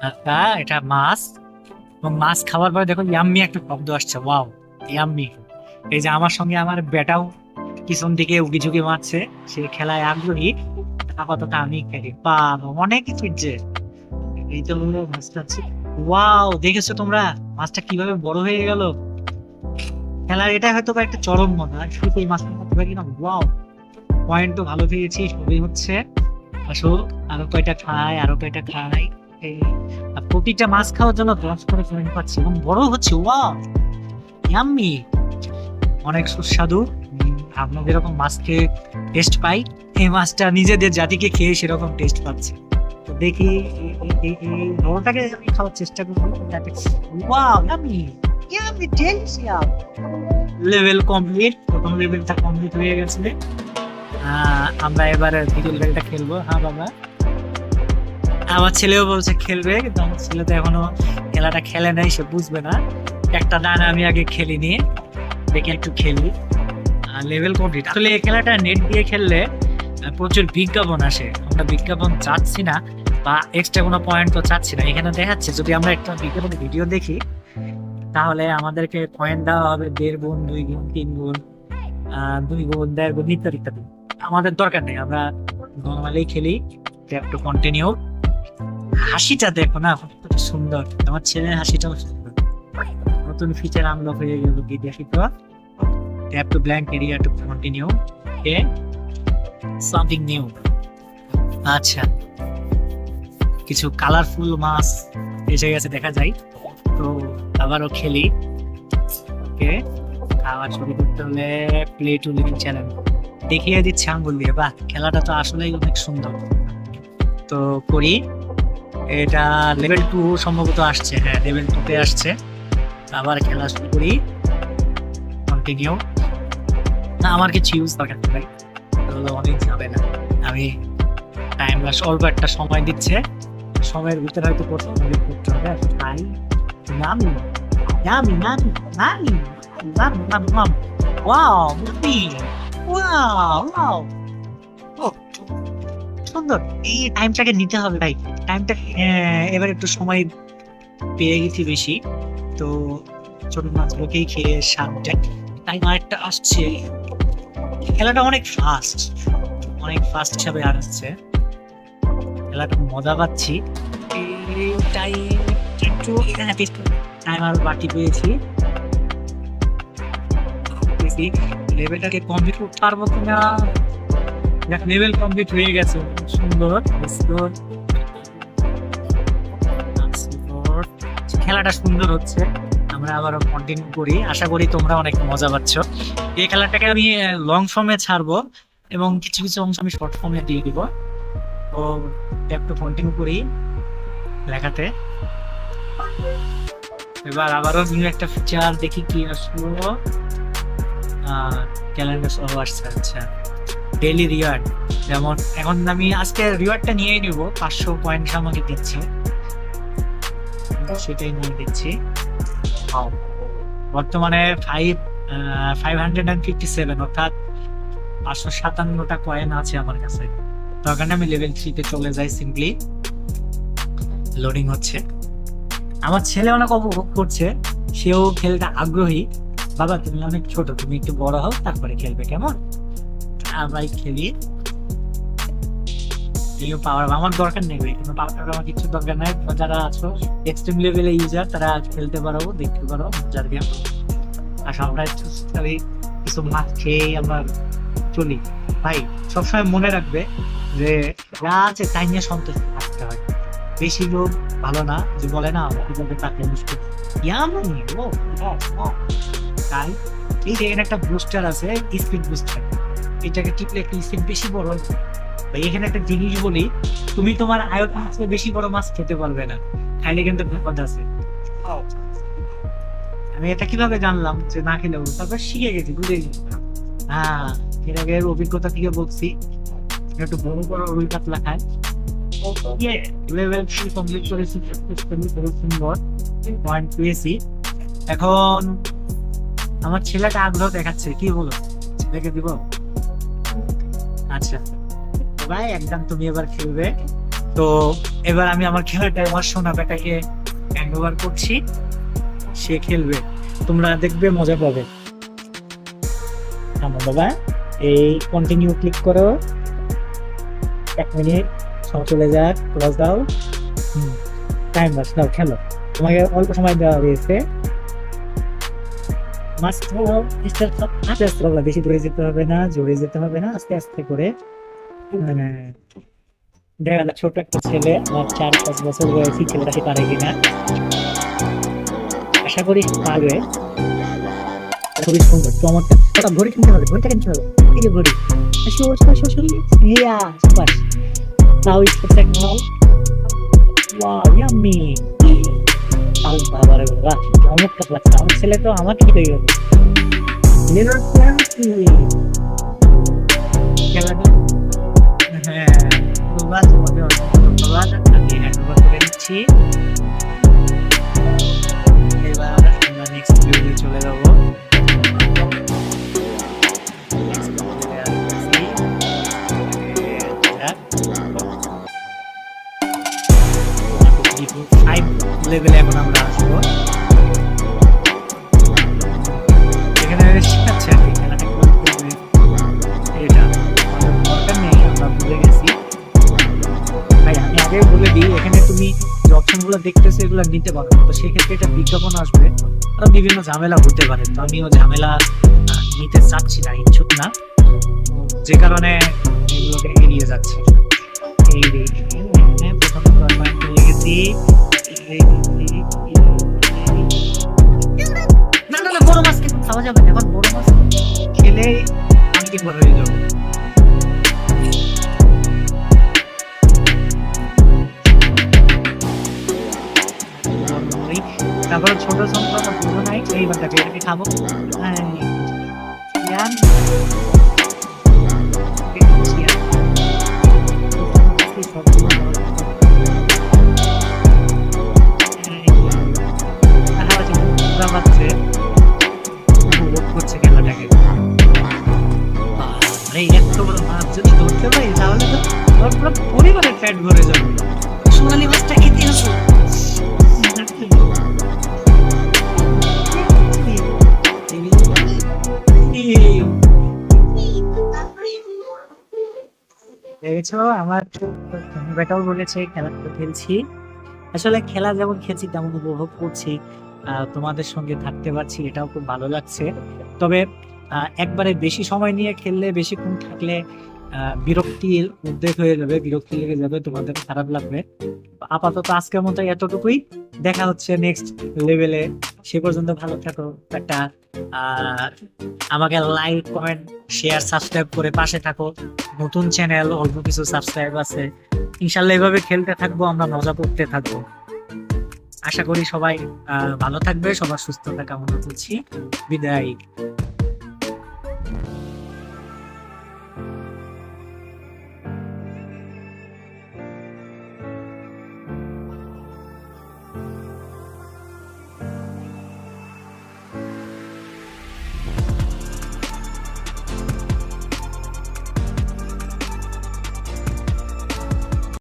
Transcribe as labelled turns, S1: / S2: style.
S1: আচ্ছা, এটা মাছ। এবং মাছ খাওয়ার পরে দেখো ইয়াম্মি একটা শব্দ আসছে, ওয়াও, ইয়াম্মি। এই যে আমার সঙ্গে আমার বেটাও পিছন দিকে উকি ঝুঁকি মারছে, সে খেলায় আগ্রহী। আপাতত আমি খেলি, বাবা অনেক কিছু যে। এই তো হলো মাছটা আছে। ওয়াও, দেখেছো তোমরা মাছটা কিভাবে বড় হয়ে গেল? খেলার এটা হয়তো বা একটা চরম মজা, শুধু এই মাছটা করতে পারি না। ওয়াও, পয়েন্ট তো ভালো পেয়েছি, সবই হচ্ছে। আসো, আরো কয়টা খাই, আরো কয়টা খাই। এই, আর প্রতিটা মাছ খাওয়ার জন্য 10 করে পয়েন্ট পাচ্ছি এবং বড় হচ্ছে। ওয়াও, ইয়াম্মি, অনেক সুস্বাদু। আমরা যেরকম মাছ খেয়ে টেস্ট পাই, এই মাছটা নিজেদের জাতিকে খেয়ে সেরকম টেস্ট পাচ্ছে। তো দেখি এই বড়টাকে আমি খাওয়ার চেষ্টা করবো। Wow, yummy, yummy, delicious. Level complete, প্রথম লেভেলটা কমপ্লিট হয়ে গেছে। আমরা এবারে দ্বিতীয় লেভেলটা খেলবো। হ্যাঁ বাবা, আমার ছেলেও বলছে খেলবে, কিন্তু আমার ছেলে তো এখনো খেলাটা খেলে নাই, সে বুঝবে না। একটা দানা আমি আগে খেলি নিয়ে দেখে একটু খেলি। Level complete. আসলে এই খেলাটা নেট দিয়ে খেললে প্রচুর বিজ্ঞাপন আসে, আমরা বিজ্ঞাপন চাচ্ছি না, বা এক্সট্রা কোনো পয়েন্ট তো চাচ্ছি না। এখানে দেখাচ্ছে যদি আমরা একটা বিজ্ঞাপনের ভিডিও দেখি, তাহলে আমাদেরকে পয়েন্ট দেওয়া হবে 1.5 গুণ, 2 গুণ, 3 গুণ, 2 গুণ, 1.5 গুণ, ইত্যাদি ইত্যাদি। আমাদের দরকার নেই, আমরা নর্মালি খেলি। একটু কন্টিনিউ। হাসিটা দেখো না, কতটা সুন্দর, আমার ছেলের হাসিটাও সুন্দর। নতুন ফিচার আনলক হয়ে গেল, কি দেখি তো। Tap two blank area to continue. Okay, something new. আচ্ছা, কিছু কালারফুল মাছ এসে গেছে দেখা যায়, তো আবারও খেলি। ওকে, খাওয়া শুরু করতে হলে প্লে টু লিভিং চ্যানেল দেখিয়ে দিচ্ছে আঙ্গুল দিয়ে। বাহ, খেলাটা তো আসলেই অনেক সুন্দর। তো করি, এটা লেভেল 2 সম্ভবত আসছে। হ্যাঁ, লেভেল 2 তে আসছে। আবার খেলা শুরু করি, কন্টিনিউ। না, আমার কিছু ইউজ দরকার নেই ভাই, তাহলে অনেক যাবে না। আমি টাইম লাস অল্প একটা সময় দিচ্ছে, সময়ের ভিতরে হয়তো করতে হবে। তাই নামি নামি নামি নামি নাম নাম নাম। ওয়াও, মুভি, ওয়াও ওয়াও, ও সুন্দর। এই টাইমটাকে নিতে হবে ভাই, টাইমটা। এবার একটু সময় পেয়ে গেছি বেশি, তো ছোট মাছগুলোকেই খেয়ে সামনে টাইম আরেকটা আসছে। খেলাটা অনেক ফাস্ট, অনেক ফাস্ট হিসাবে আর আসছে। খেলাটা মজা পাচ্ছি। টাইম আর বাকি পেয়েছি। লেভেলটাকে কমপ্লিট করতে পারবো কিনা। লেভেল কমপ্লিট হয়ে গেছে, সুন্দর। খেলাটা সুন্দর হচ্ছে, আমরা আবারও কন্টিনিউ করি। আশা করি তোমরা অনেক মজা পাচ্ছ। এই খেলাটাকে আমি লং ফর্মে ছাড়বো এবং কিছু কিছু অংশ আমি শর্ট ফর্মে দিয়ে দিব। তো একটু কন্টিনিউ করি লেখাতে। এবার আবারও নিউ একটা ফিচার দেখি কি আসলো। ক্যালেন্ডার সহ আসছে। আচ্ছা, ডেইলি রিওয়ার্ড, যেমন এখন আমি আজকে রিওয়ার্ডটা নিয়েই নিব। 500 পয়েন্ট আমাকে দিচ্ছে, সেটাই নিয়ে দিচ্ছি। বর্তমানে 557, অর্থাৎ 557টা কয়েন আছে আমার কাছে। তো ওখানে আমি লেভেল 3 তে চলে যাই। সিম্পলি লোডিং হচ্ছে। আমার ছেলে অনেক উপভোগ করছে, সেও খেলতে আগ্রহী। বাবা তুমি অনেক ছোট, তুমি একটু বড় হও তারপরে খেলবে, কেমন? আমরাই খেলি। পাওয়ার আমার দরকার নেই, কোনো পাওয়ার আমার কিছু দরকার নাই। যারা আছো এক্সট্রিম লেভেলে ইউজার, তারা খেলতে পারো, দেখতে পারো মজার গেম। আর আমরা কিছু মাছ খেয়ে আমরা চলি। ভাই সবসময় মনে রাখবে যে যা আছে তাই নিয়ে সন্তুষ্ট থাকতে হয়। বেশি লোক ভালো না, যে বলে না কিভাবে তাকে বুঝতে। তাই এই যে এখানে একটা বুস্টার আছে, স্পিড বুস্টার। এটাকে টিপলে একটু স্পিড বেশি বড়। এখানে একটা জিনিস বলি, তুমি তোমার আয়ত মাছের বেশি বড় মাছ খেতে পারবে না, খাইলে কিন্তু বিপদ আছে। আমি এটা কিভাবে জানলাম যে না খেলেও, তারপর শিখে গেছি, বুঝে গেছি। হ্যাঁ, এর আগের অভিজ্ঞতা থেকে বলছি, একটু বড় বড় রুই কাতলা খায়। লেভেল 3 কমপ্লিট করেছি, সুন্দর পয়েন্ট পেয়েছি। এখন আমার ছেলেটা আগ্রহ দেখাচ্ছে, কি বলো, ছেলেকে দিব? আচ্ছা ভাই, একদম তুমি এবার খেলবে। তো এবার আমি আমার খেলাটা আমার সোনা বেটাকে হ্যান্ড ওভার করছি, সে খেলবে, তোমরা দেখবে মজা পাবে। থামো বাবা, এই কন্টিনিউ ক্লিক করো, 1 মিনিট, সব চলে যাক, ক্লোজ দাও, টাইম বাস দাও, খেলো, তোমাকে অল্প সময় দেওয়া হয়েছে। মাস্ট আস্তে আস্তে বাবা, বেশি দূরে যেতে হবে না, জোরে যেতে হবে না, আস্তে আস্তে করে। দেখা যাক ছোট একটা ছেলে, আমার 4-5 বছর বয়সী, ছেলেটাকে পারে কিনা, আশা করি পারবে। খুবই সুন্দর চমৎকার, ওটা ঘড়ি কিনতে হবে, ঘড়িটা কিনতে হবে, এই যে ঘড়ি, now it's second now, wow yummy, আল বাবা রে বাবা, চমৎকার লাগছে, আমার ছেলে তো আমাকে হয়ে গেল। লিটল ফ্যান্সি খেলাটা, হ্যাঁ ধন্যবাদ, তোমাকে অনেক ধন্যবাদ, আমি হ্যান্ড ওভার করে দিচ্ছি। এবার আমরা নেক্সট ভিডিওতে চলে যাবো। লেভেলে এখন আমরা আসবো, এখানে শেখাচ্ছে আর কি খেলাটা কিভাবে করবে, এটা আমাদের দরকার নেই, আমরা ভুলে গেছি। ভাই আমি আগে বলে দিই, এখানে তুমি যে অপশন গুলো দেখতেছো এগুলো নিতে পারো, তো সেক্ষেত্রে এটা বিজ্ঞাপন আসবে, আরো বিভিন্ন ঝামেলা হতে পারে, তো আমিও ঝামেলা নিতে চাচ্ছি না, ইচ্ছুক না, যে কারণে এগুলোকে এড়িয়ে যাচ্ছে। এই প্রথম পয়েন্ট পেয়ে গেছি। না না না, বড় মাছ কিন্তু খাওয়া যাবে না, এখন বড় মাছ খেলে আমি কি হয়ে যাবো। তারপর ছোট ছোট দুটো নাই, এইবার দেখো এটাকে খাবো, করছে খেলাটাকে। আরে এত বড় মাছ যদি ধরতে পারি তাহলে তো আমার পুরো পরিবারের পেট ভরে যাবে। সোনালী মাছটা খেতে আসো। দেখেছো আমার বেটাও বলেছে খেলা খেলছি, আসলে খেলা যেমন খেলছি তেমন উপভোগ করছি, তোমাদের সঙ্গে থাকতে পারছি, এটাও খুব ভালো লাগছে। তবে একবারে বেশি সময় নিয়ে খেললে, বেশিক্ষণ থাকলে বিরক্তির উদ্বেগ হয়ে যাবে, বিরক্তি লেগে যাবে, তোমাদের খারাপ লাগবে। আপাতত আজকের মতো এতটুকুই, দেখা হচ্ছে নেক্সট লেভেলে, সে পর্যন্ত ভালো থাকো, একটা আমাকে লাইক কমেন্ট শেয়ার সাবস্ক্রাইব করে পাশে থাকো, নতুন চ্যানেল, অল্প কিছু সাবস্ক্রাইব আছে, ইনশাল্লাহ এভাবে খেলতে থাকবো, আমরা মজা করতে থাকবো। আশা করি সবাই ভালো থাকবে, সবার সুস্থতা কামনা করছি, বিদায়।